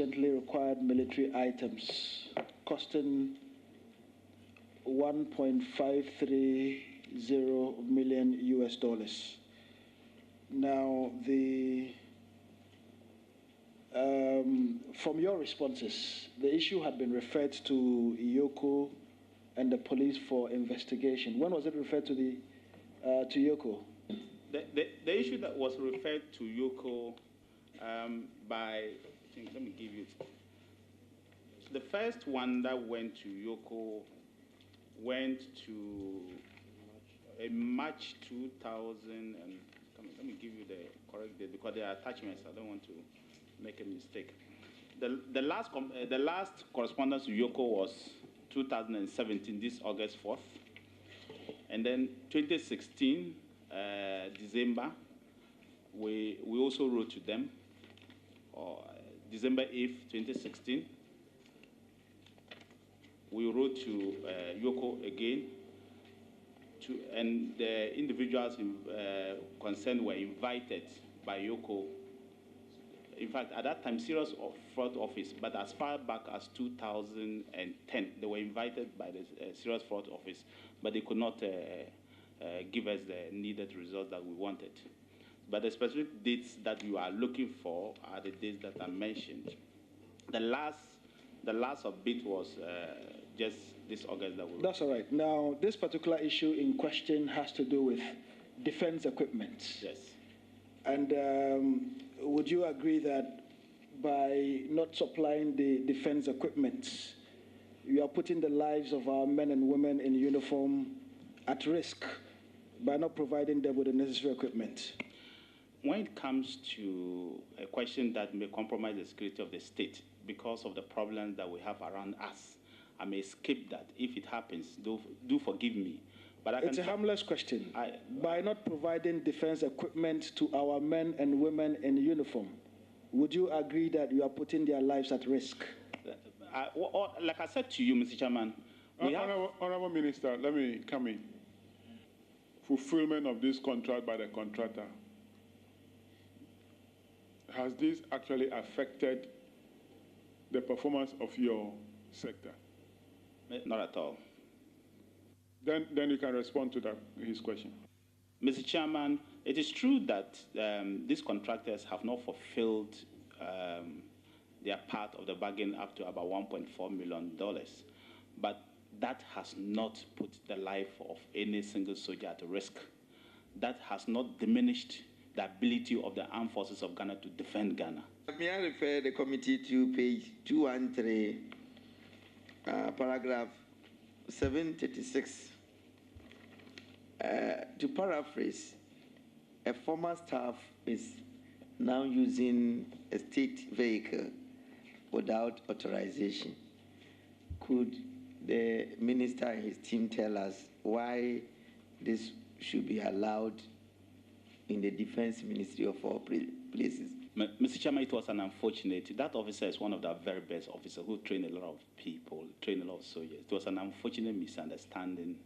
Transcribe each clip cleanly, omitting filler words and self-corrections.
urgently required military items costing $1.530 million US. Now, from your responses, the issue had been referred to Yoko and the police for investigation. When was it referred to Yoko? The issue that was referred to Yoko by, I think, let me give you, the first one that went to Yoko went to March 2000, and let me give you the correct date because there are attachments. I don't want to make a mistake. The last correspondence to Yoko was 2017, this August 4th. And then 2016, December, we also wrote to them, or December 8th, 2016. We wrote to Yoko again, and the individuals concerned were invited by Yoko. In fact, at that time, serious fraud office, but as far back as 2010, they were invited by the serious fraud office, but they could not give us the needed results that we wanted. But the specific dates that you are looking for are the dates that I mentioned. The last update was just this August that we. That's all right. Now, this particular issue in question has to do with defense equipment. Yes. And would you agree that by not supplying the defense equipment, you are putting the lives of our men and women in uniform at risk by not providing them with the necessary equipment? When it comes to a question that may compromise the security of the state because of the problems that we have around us, I may skip that. If it happens, do forgive me. But it's a harmless question. By not providing defense equipment to our men and women in uniform, would you agree that you are putting their lives at risk? Like I said to you, Mr. Chairman, Honorable Minister, let me come in. Fulfillment of this contract by the contractor. Has this actually affected the performance of your sector? Not at all. Then you can respond to his question. Mr. Chairman, it is true that these contractors have not fulfilled their part of the bargain up to about $1.4 million. But that has not put the life of any single soldier at risk. That has not diminished the ability of the armed forces of Ghana to defend Ghana. May I refer the committee to page 213, paragraph 736. To paraphrase, a former staff is now using a state vehicle without authorization. Could the minister and his team tell us why this should be allowed in the defense ministry of all places? Mr. Chairman, it was an unfortunate. That officer is one of the very best officers who trained a lot of people, trained a lot of soldiers. It was an unfortunate misunderstanding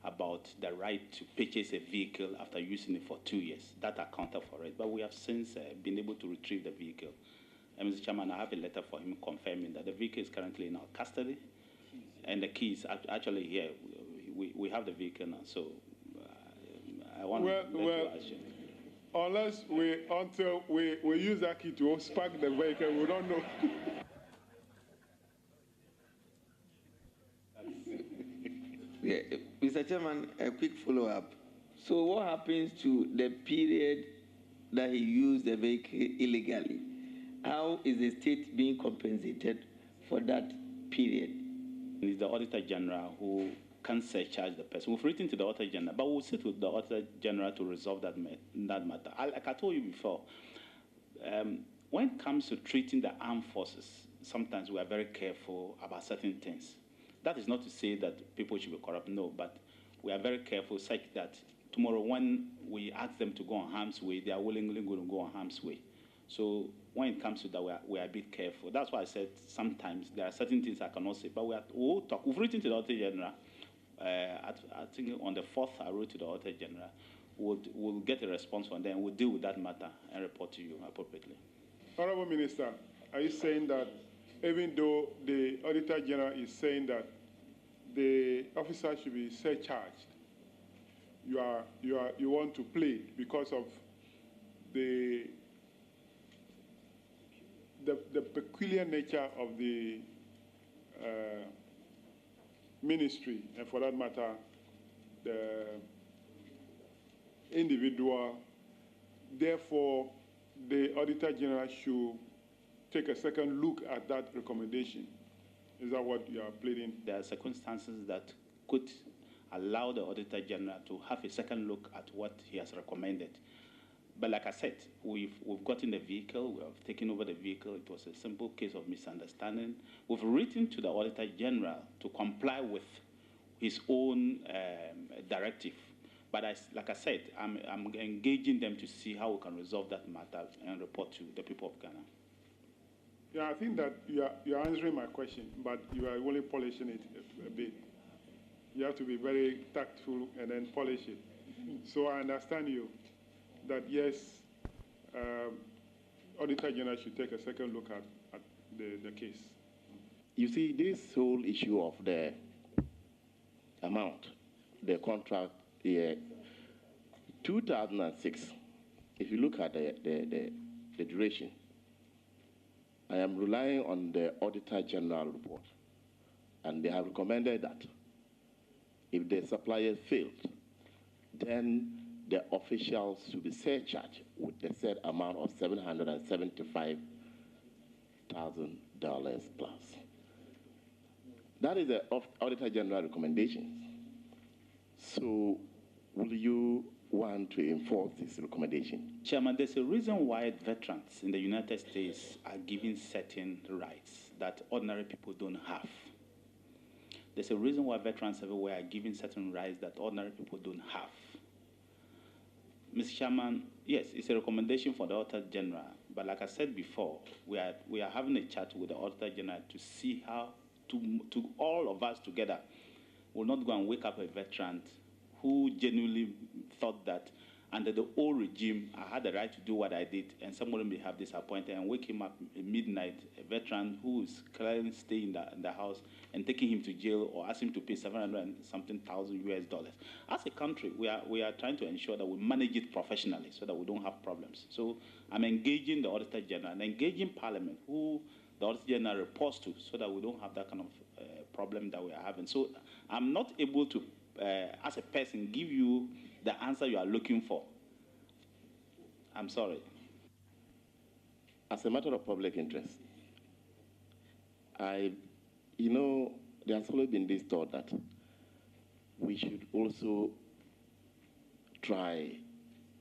about the right to purchase a vehicle after using it for 2 years. That accounted for it. But we have since been able to retrieve the vehicle. And Mr. Chairman, I have a letter for him confirming that the vehicle is currently in our custody. And the key is actually here. We have the vehicle now. So I want to ask you. Until we use that key to spark the vehicle, we don't know. Yeah, Mr. Chairman, a quick follow-up. So what happens to the period that he used the vehicle illegally? How is the state being compensated for that period? It's the Auditor General who can surcharge the person. We've written to the Auditor General, but we'll sit with the Auditor General to resolve that matter. Like I told you before, when it comes to treating the armed forces, sometimes we are very careful about certain things. That is not to say that people should be corrupt, no, but we are very careful such that tomorrow when we ask them to go on harm's way, they are willingly going to go on harm's way. So when it comes to that, we are a bit careful. That's why I said sometimes there are certain things I cannot say, but we'll talk. We've written to the Auditor General. I think on the 4th, I wrote to the Auditor General. We'll get a response from them. We'll deal with that matter and report to you appropriately. Honorable Minister, are you saying that even though the Auditor General is saying that the officer should be surcharged, you want to plead because of the peculiar nature of the ministry, and for that matter, the individual. Therefore, the Auditor General should take a second look at that recommendation. Is that what you are pleading? There are circumstances that could allow the Auditor General to have a second look at what he has recommended. But like I said, we've gotten the vehicle, we have taken over the vehicle. It was a simple case of misunderstanding. We've written to the Auditor General to comply with his own directive. But like I said, I'm engaging them to see how we can resolve that matter and report to the people of Ghana. Yeah, I think that you're answering my question, but you are only polishing it a bit. You have to be very tactful and then polish it. So I understand you, that yes, Auditor General should take a second look at the case. You see, this whole issue of the amount, the contract year 2006, if you look at the duration, I am relying on the Auditor General report, and they have recommended that if the supplier failed, then the officials should be surcharged with the said amount of $775,000 plus. That is the Auditor General recommendations. So will you want to enforce this recommendation? Chairman, there's a reason why veterans in the United States are given certain rights that ordinary people don't have. There's a reason why veterans everywhere are given certain rights that ordinary people don't have. Mr. Chairman, yes, it's a recommendation for the Auditor General, but like I said before, we are having a chat with the Auditor General to see how to all of us together will not go and wake up a veteran who genuinely thought that under the old regime, I had the right to do what I did, and somebody may have disappointed and wake him up at midnight, a veteran who is currently staying in the house, and taking him to jail or ask him to pay $700,000 US. As a country, we are trying to ensure that we manage it professionally so that we don't have problems. So I'm engaging the Auditor General and engaging Parliament, who the Auditor General reports to, so that we don't have that kind of problem that we are having. So I'm not able to, as a person, give you the answer you are looking for. I'm sorry. As a matter of public interest, there's always been this thought that we should also try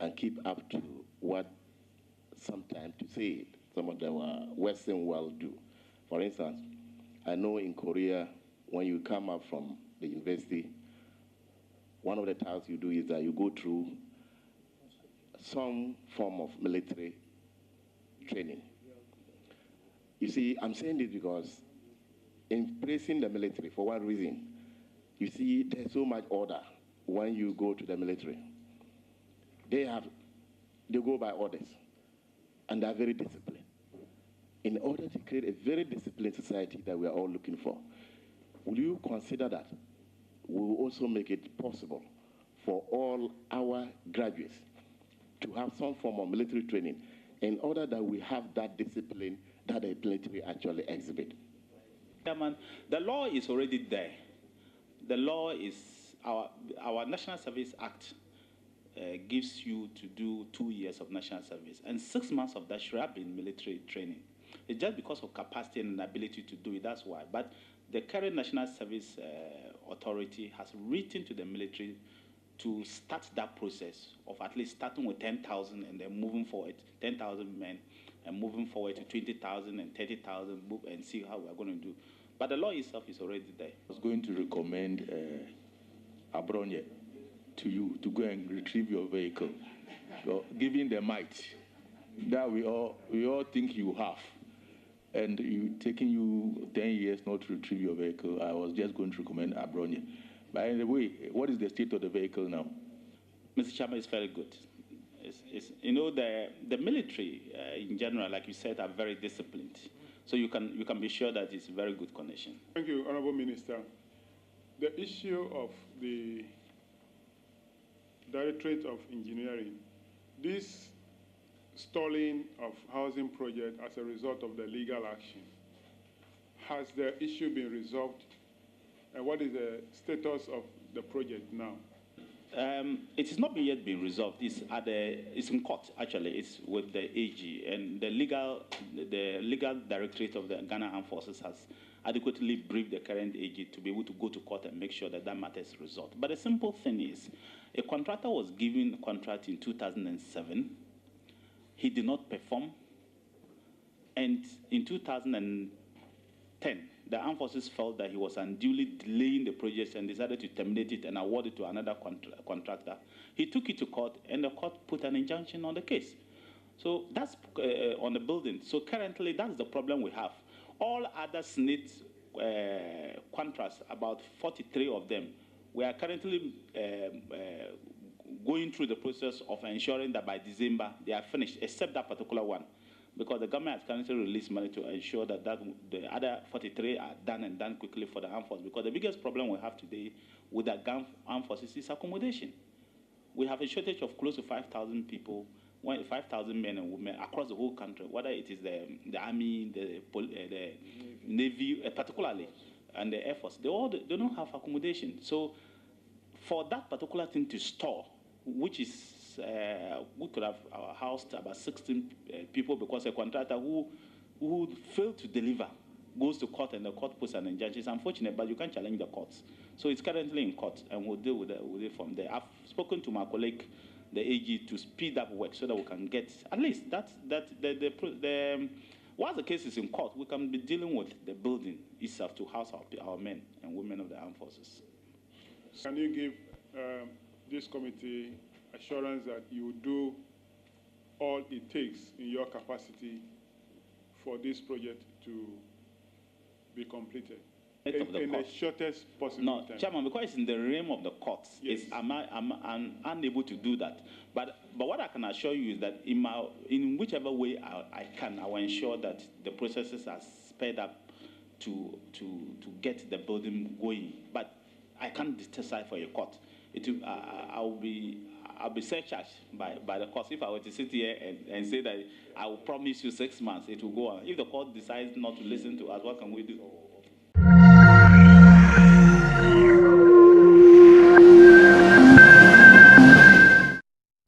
and keep up to what sometimes to say it, some of the Western world do. For instance, I know in Korea, when you come up from the university, one of the tasks you do is that you go through some form of military training. You see, I'm saying this because in praising the military, for one reason, you see, there's so much order when you go to the military. They go by orders, and they're very disciplined. In order to create a very disciplined society that we are all looking for, will you consider that we will also make it possible for all our graduates to have some form of military training in order that we have that discipline that the military actually exhibit? Chairman, the law is already there. The law is, our National Service Act gives you to do 2 years of national service, and 6 months of that should have been military training. It's just because of capacity and ability to do it, that's why. But the current National Service Authority has written to the military to start that process of at least starting with 10,000 and then moving forward, 10,000 men, and moving forward to 20,000 and 30,000, and see how we're going to do. But the law itself is already there. I was going to recommend Abronye to you to go and retrieve your vehicle, so, given the might that we all think you have, and taking you 10 years not to retrieve your vehicle. I was just going to recommend Abronye. By the way, what is the state of the vehicle now? Mr. Chairman, it's very good. The military in general, like you said, are very disciplined. So you can be sure that it's a very good connection. Thank you, Honorable Minister. The issue of the Directorate of Engineering, this stalling of housing project as a result of the legal action, has the issue been resolved? And what is the status of the project now? It has not yet been resolved. It's in court, actually. It's with the AG, and the legal directorate of the Ghana Armed Forces has adequately briefed the current AG to be able to go to court and make sure that matter is resolved. But the simple thing is, a contractor was given a contract in 2007. He did not perform. And in 2010, the Armed Forces felt that he was unduly delaying the project and decided to terminate it and award it to another contractor. He took it to court, and the court put an injunction on the case. So that's on the building. So currently, that's the problem we have. All other SNIT contracts, about 43 of them, we are currently going through the process of ensuring that by December they are finished, except that particular one, because the government has currently released money to ensure that the other 43 are done and done quickly for the armed forces. Because the biggest problem we have today with the armed forces is accommodation. We have a shortage of close to 5,000 people, 5,000 men and women across the whole country, whether it is the Army, the Navy, particularly, and the Air Force. They don't have accommodation. So for that particular thing to store, which is we could have housed about 16 people, because a contractor who failed to deliver goes to court and the court puts an injunction. It's unfortunate, but you can't challenge the courts. So it's currently in court, and we'll deal with it from there. I've spoken to my colleague, the AG, to speed up work so that we can get at least once the case is in court, we can be dealing with the building itself to house our men and women of the armed forces. Can you give this committee assurance that you will do all it takes in your capacity for this project to be completed in the shortest possible time? Chairman, because it's in the realm of the courts, yes. I'm unable to do that. But what I can assure you is that in whichever way I can, I will ensure that the processes are sped up to get the building going. But I can't decide for a court. I'll be surcharged by the court. If I were to sit here and say that I will promise you 6 months, it will go on. If the court decides not to listen to us, what can we do?